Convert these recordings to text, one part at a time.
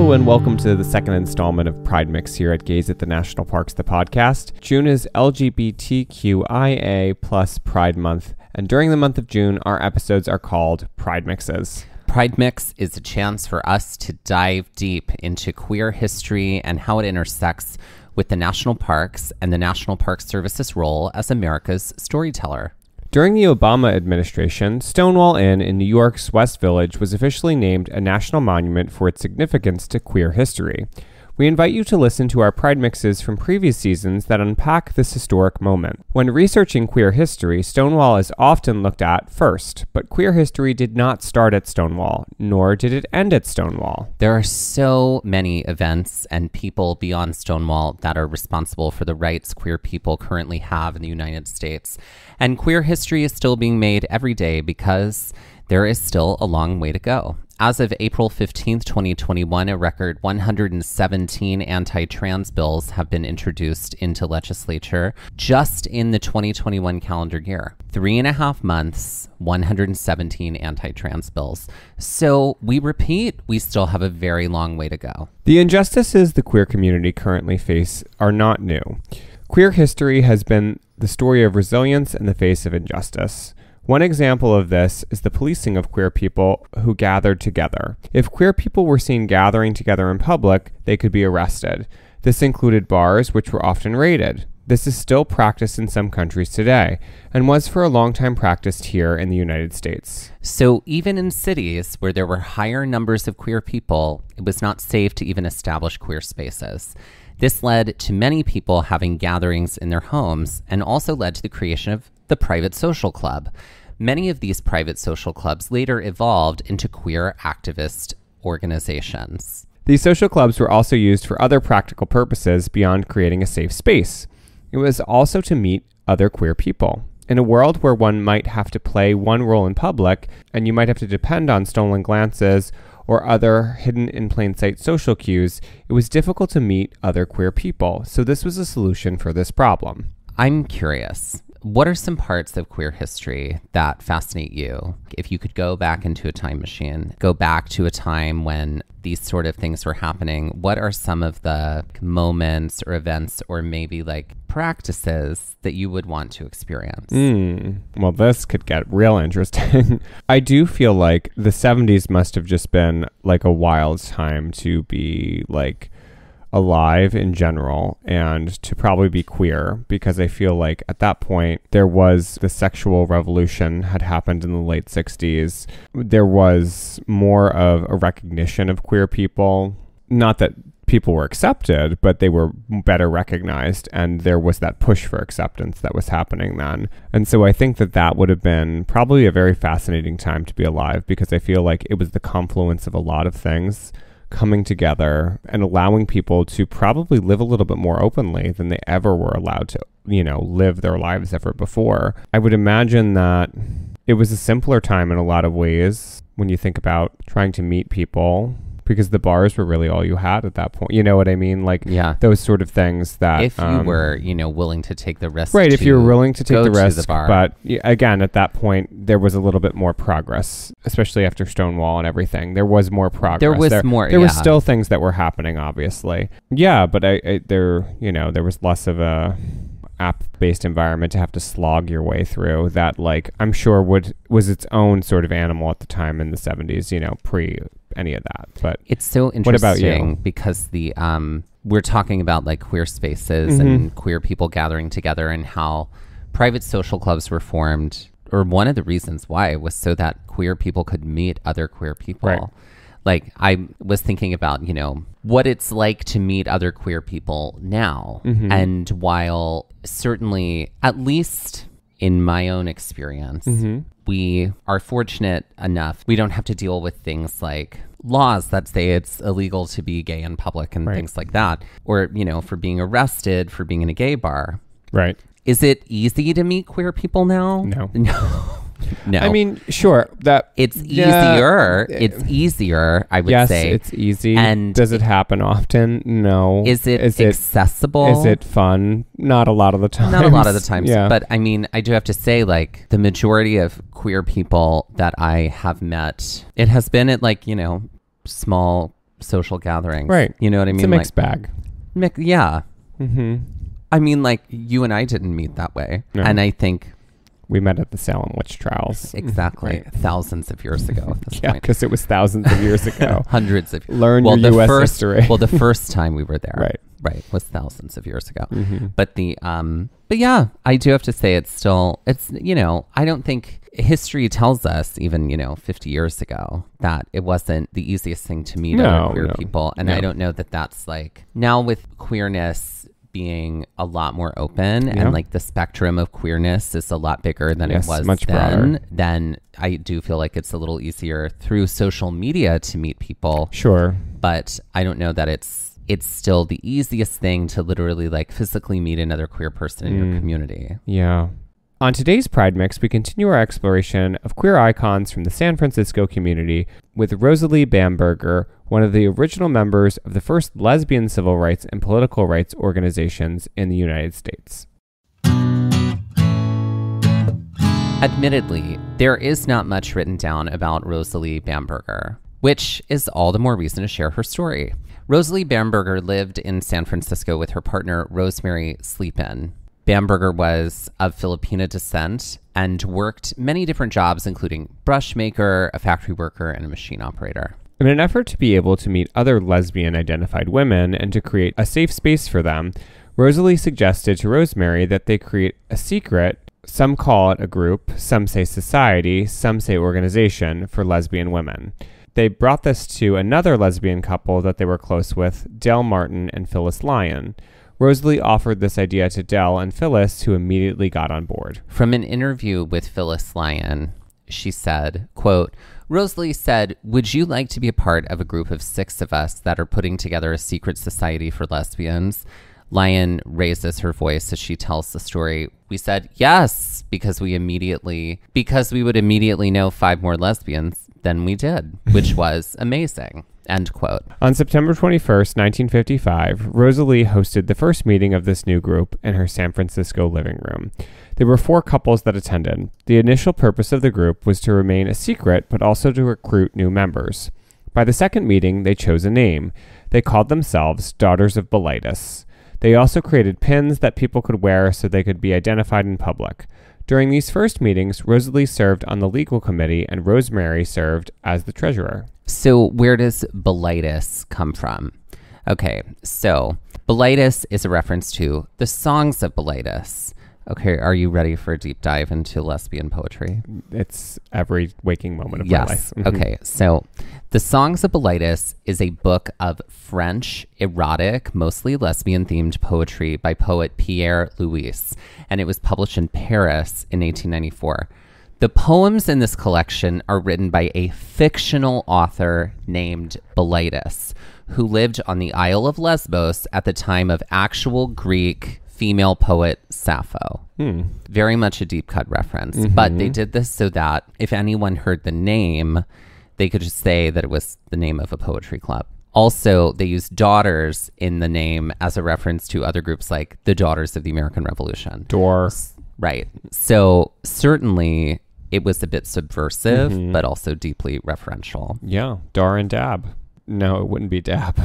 Hello and welcome to the second installment of Pride Mix here at Gaze at the National Parks, the podcast. June is LGBTQIA plus Pride Month, and during the month of June, our episodes are called Pride Mixes. Pride Mix is a chance for us to dive deep into queer history and how it intersects with the national parks and the National Park Service's role as America's storyteller. During the Obama administration, Stonewall Inn in New York's West Village was officially named a national monument for its significance to queer history. We invite you to listen to our Pride Mixes from previous seasons that unpack this historic moment. When researching queer history, Stonewall is often looked at first, but queer history did not start at Stonewall, nor did it end at Stonewall. There are so many events and people beyond Stonewall that are responsible for the rights queer people currently have in the United States. And queer history is still being made every day because there is still a long way to go. As of April 15th, 2021, a record 117 anti-trans bills have been introduced into legislature just in the 2021 calendar year. 3.5 months, 117 anti-trans bills. So we repeat, we still have a very long way to go. The injustices the queer community currently face are not new. Queer history has been the story of resilience in the face of injustice. One example of this is the policing of queer people who gathered together. If queer people were seen gathering together in public, they could be arrested. This included bars, which were often raided. This is still practiced in some countries today, and was for a long time practiced here in the United States. So even in cities where there were higher numbers of queer people, it was not safe to even establish queer spaces. This led to many people having gatherings in their homes, and also led to the creation of the private social club. Many of these private social clubs later evolved into queer activist organizations. These social clubs were also used for other practical purposes beyond creating a safe space. It was also to meet other queer people. In a world where one might have to play one role in public, and you might have to depend on stolen glances or other hidden in plain sight social cues, it was difficult to meet other queer people. So this was a solution for this problem. I'm curious. What are some parts of queer history that fascinate you? If you could go back into a time machine, go back to a time when these sort of things were happening, what are some of the moments or events or maybe like practices that you would want to experience? Well, this could get real interesting. I do feel like the 70s must have just been like a wild time to be like alive in general and to probably be queer, because I feel like at that point there was the sexual revolution had happened in the late 60s. There was more of a recognition of queer people. Not that people were accepted, but they were better recognized, and there was that push for acceptance that was happening then. And so I think that that would have been probably a very fascinating time to be alive, because I feel like it was the confluence of a lot of things coming together and allowing people to probably live a little bit more openly than they ever were allowed to, live their lives ever before. I would imagine that it was a simpler time in a lot of ways when you think about trying to meet people, because the bars were really all you had at that point. You know what I mean? Like, yeah, those sort of things that if you were, willing to take the risk. Right, if you were willing to take the risk. But again, at that point, there was a little bit more progress, especially after Stonewall and everything. There was more progress. There was still things that were happening, obviously. Yeah, but there was less of a app-based environment to have to slog your way through that, like, I'm sure was its own sort of animal at the time in the 70s, pre any of that. But it's so interesting. What about you? Because we're talking about like queer spaces and queer people gathering together, and how private social clubs were formed, or one of the reasons why was so that queer people could meet other queer people. Right. Like, I was thinking about, what it's like to meet other queer people now. And while certainly, at least in my own experience, we are fortunate enough, we don't have to deal with things like laws that say it's illegal to be gay in public and things like that. Or, for being arrested for being in a gay bar. Right. Is it easy to meet queer people now? No. No. I mean, sure, that it's easier. It's easier, I would say. Yes, it's easy. And does it happen often? No. Is it accessible? Is it fun? Not a lot of the time. Not a lot of the times. Yeah. But I mean, I do have to say, like, the majority of queer people that I have met, it has been at, like, small social gatherings. Right. You know what I mean? It's a mixed bag. Yeah. Mm-hmm. I mean, like, you and I didn't meet that way. No. And I think... We met at the Salem witch trials. Exactly. Right. Thousands of years ago at this Yeah, point. because it was thousands of years ago. Hundreds of... Learn your U.S. history. Well, the first time we were there. Right. Was thousands of years ago. Mm-hmm. But yeah, I do have to say it's, you know, I don't think history tells us even, you know, 50 years ago that it wasn't the easiest thing to meet other queer people. And I don't know that that's like, now with queerness being a lot more open and like the spectrum of queerness is a lot bigger than it was much then, broader. then I do feel like it's a little easier through social media to meet people. Sure. But I don't know that it's still the easiest thing to literally like physically meet another queer person in your community. Yeah. On today's Pride Mix, we continue our exploration of queer icons from the San Francisco community with Rosalie Bamberger, one of the original members of the first lesbian civil rights and political rights organizations in the United States. Admittedly, there is not much written down about Rosalie Bamberger, which is all the more reason to share her story. Rosalie Bamberger lived in San Francisco with her partner, Rosemary Sleepin. Bamberger was of Filipina descent and worked many different jobs, including brush maker, a factory worker, and a machine operator. In an effort to be able to meet other lesbian-identified women and to create a safe space for them, Rosalie suggested to Rosemary that they create a secret, some call it a group, some say society, some say organization, for lesbian women. They brought this to another lesbian couple that they were close with, Dell Martin and Phyllis Lyon. Rosalie offered this idea to Dell and Phyllis, who immediately got on board. From an interview with Phyllis Lyon, she said, quote, Rosalie said, would you like to be a part of a group of 6 of us that are putting together a secret society for lesbians? Lyon raises her voice as she tells the story. We said yes, because we would immediately know 5 more lesbians than we did, which was amazing. End quote. On September 21st, 1955, Rosalie hosted the first meeting of this new group in her San Francisco living room. There were 4 couples that attended. The initial purpose of the group was to remain a secret, but also to recruit new members. By the second meeting, they chose a name. They called themselves Daughters of Bilitis. They also created pins that people could wear so they could be identified in public. During these first meetings, Rosalie served on the legal committee and Rosemary served as the treasurer. So where does Bilitis come from? Okay, so Bilitis is a reference to the songs of Bilitis. Okay, are you ready for a deep dive into lesbian poetry? It's every waking moment of my life. Yes. Okay, so The Songs of Bilitis is a book of French, erotic, mostly lesbian-themed poetry by poet Pierre Louis, and it was published in Paris in 1894. The poems in this collection are written by a fictional author named Bilitis, who lived on the Isle of Lesbos at the time of actual Greek female poet Sappho. Very much a deep cut reference, but they did this so that if anyone heard the name, they could just say that it was the name of a poetry club. Also, they used daughters in the name as a reference to other groups like the Daughters of the American Revolution. Right. So certainly it was a bit subversive, but also deeply referential. Yeah. Dar and Dab. No, it wouldn't be Dab.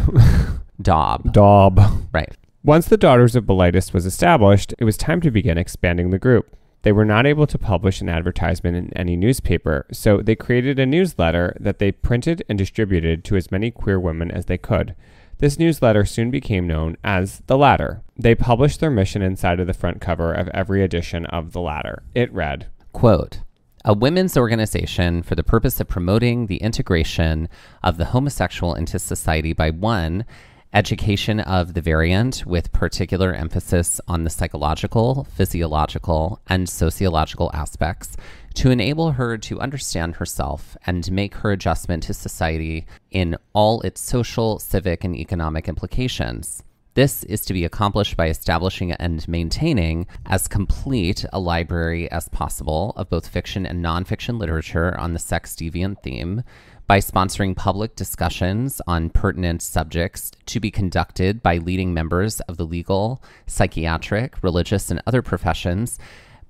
Daub. Right. Once the Daughters of Bilitis was established, it was time to begin expanding the group. They were not able to publish an advertisement in any newspaper, so they created a newsletter that they printed and distributed to as many queer women as they could. This newsletter soon became known as The Ladder. They published their mission inside of the front cover of every edition of The Ladder. It read, quote, a women's organization for the purpose of promoting the integration of the homosexual into society by 1, education of the variant with particular emphasis on the psychological, physiological, and sociological aspects to enable her to understand herself and make her adjustment to society in all its social, civic, and economic implications. This is to be accomplished by establishing and maintaining as complete a library as possible of both fiction and nonfiction literature on the sex deviant theme, by sponsoring public discussions on pertinent subjects to be conducted by leading members of the legal, psychiatric, religious, and other professions,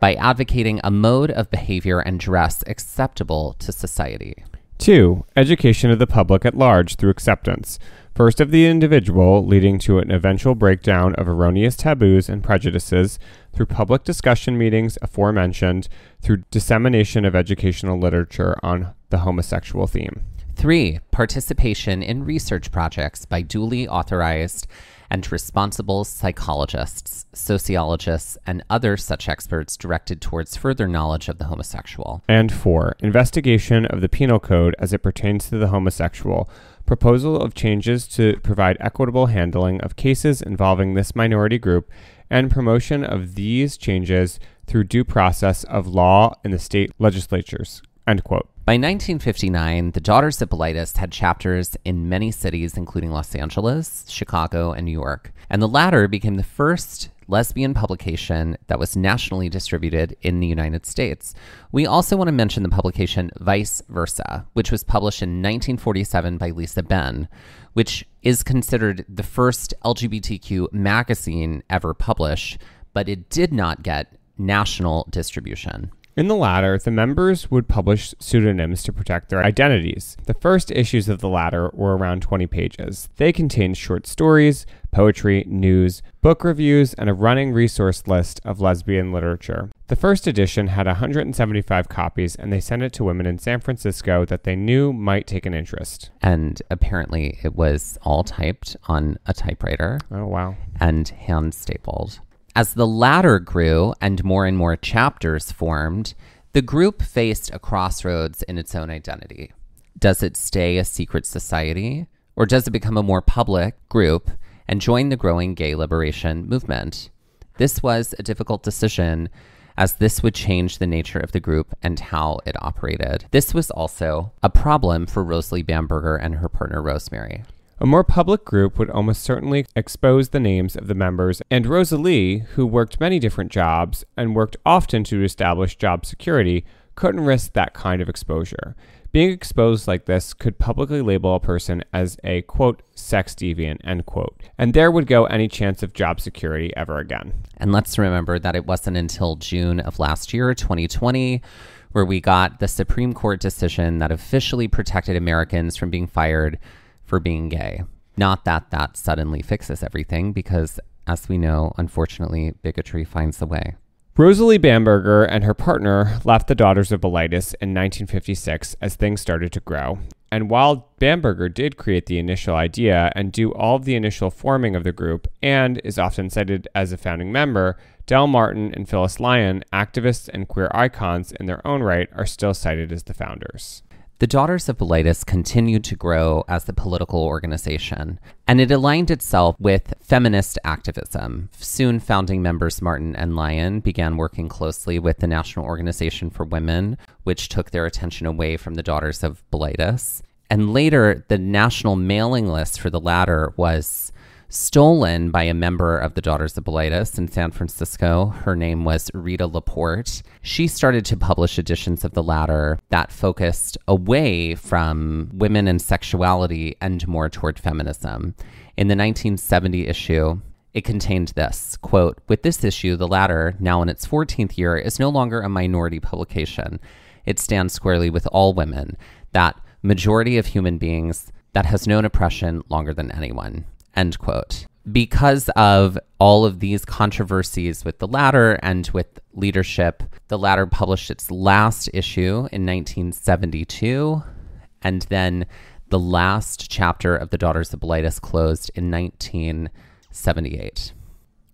by advocating a mode of behavior and dress acceptable to society. 2. Education of the public at large through acceptance. First of the individual, leading to an eventual breakdown of erroneous taboos and prejudices through public discussion meetings aforementioned, through dissemination of educational literature on the homosexual theme. 3. Participation in research projects by duly authorized and responsible psychologists, sociologists, and other such experts directed towards further knowledge of the homosexual. And 4. Investigation of the penal code as it pertains to the homosexual. Proposal of changes to provide equitable handling of cases involving this minority group, and promotion of these changes through due process of law in the state legislatures. End quote. By 1959, the Daughters of Bilitis had chapters in many cities, including Los Angeles, Chicago, and New York. And the latter became the first lesbian publication that was nationally distributed in the United States. We also want to mention the publication Vice Versa, which was published in 1947 by Lisa Benn, which is considered the first LGBTQ magazine ever published, but it did not get national distribution. In the latter, the members would publish pseudonyms to protect their identities. The first issues of the latter were around 20 pages. They contained short stories, poetry, news, book reviews, and a running resource list of lesbian literature. The first edition had 175 copies, and they sent it to women in San Francisco that they knew might take an interest. And apparently it was all typed on a typewriter. Oh, wow. And hand stapled. As the latter grew and more chapters formed, the group faced a crossroads in its own identity. Does it stay a secret society, or does it become a more public group and join the growing gay liberation movement? This was a difficult decision, as this would change the nature of the group and how it operated. This was also a problem for Rosalie Bamberger and her partner Rosemary. A more public group would almost certainly expose the names of the members, and Rosalie, who worked many different jobs and worked often to establish job security, couldn't risk that kind of exposure. Being exposed like this could publicly label a person as a, quote, sex deviant, end quote, and there would go any chance of job security ever again. And let's remember that it wasn't until June of last year, 2020, where we got the Supreme Court decision that officially protected Americans from being fired for being gay. Not that that suddenly fixes everything, because as we know, unfortunately, bigotry finds a way. Rosalie Bamberger and her partner left the Daughters of Bilitis in 1956 as things started to grow. And while Bamberger did create the initial idea and do all of the initial forming of the group, and is often cited as a founding member, Del Martin and Phyllis Lyon, activists and queer icons in their own right, are still cited as the founders. The Daughters of Bilitis continued to grow as the political organization, and it aligned itself with feminist activism. Soon, founding members Martin and Lyon began working closely with the National Organization for Women, which took their attention away from the Daughters of Bilitis. And later, the national mailing list for the latter was stolen by a member of the Daughters of Bilitis in San Francisco. Her name was Rita Laporte. She started to publish editions of the latter that focused away from women and sexuality and more toward feminism. In the 1970 issue, it contained this, quote, "With this issue, the latter, now in its 14th year, is no longer a minority publication. It stands squarely with all women, that majority of human beings that has known oppression longer than anyone." End quote. Because of all of these controversies with the latter and with leadership, the latter published its last issue in 1972, and then the last chapter of the Daughters of Bilitis closed in 1978.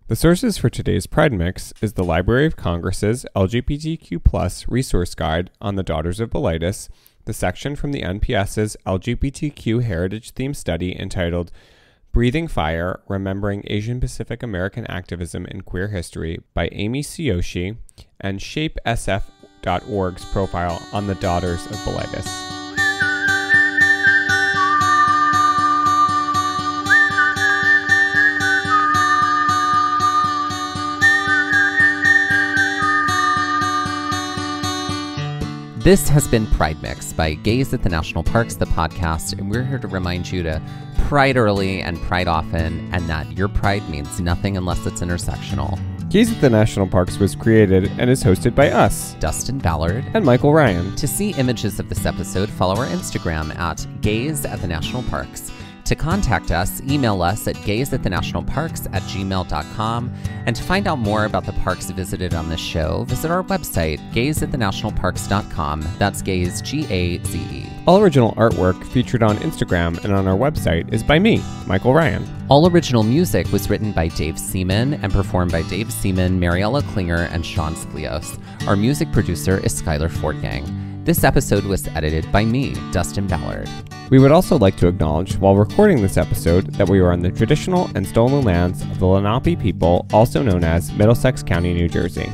The sources for today's Pride Mix is the Library of Congress's LGBTQ+ resource guide on the Daughters of Bilitis, the section from the NPS's LGBTQ Heritage Theme Study entitled Breathing Fire, Remembering Asian Pacific American Activism in Queer History by Amy Tsuyoshi, and ShapeSF.org's profile on the Daughters of Bilitis. This has been Pride Mix by Gays at the National Parks, the podcast, and we're here to remind you to pride early and pride often, and that your pride means nothing unless it's intersectional. Gaze at the National Parks was created and is hosted by us, Dustin Ballard. and Michael Ryan. To see images of this episode, follow our Instagram at Gaze at the National Parks. To contact us, email us at gazeatthenationalparks@gmail.com. And to find out more about the parks visited on this show, visit our website, gazeatthenationalparks.com. That's Gaze, G-A-Z-E. All original artwork featured on Instagram and on our website is by me, Michael Ryan. All original music was written by Dave Seaman and performed by Dave Seaman, Mariella Klinger, and Sean Sklios. Our music producer is Skyler Fortgang. This episode was edited by me, Dustin Ballard. We would also like to acknowledge, while recording this episode, that we were on the traditional and stolen lands of the Lenape people, also known as Middlesex County, New Jersey.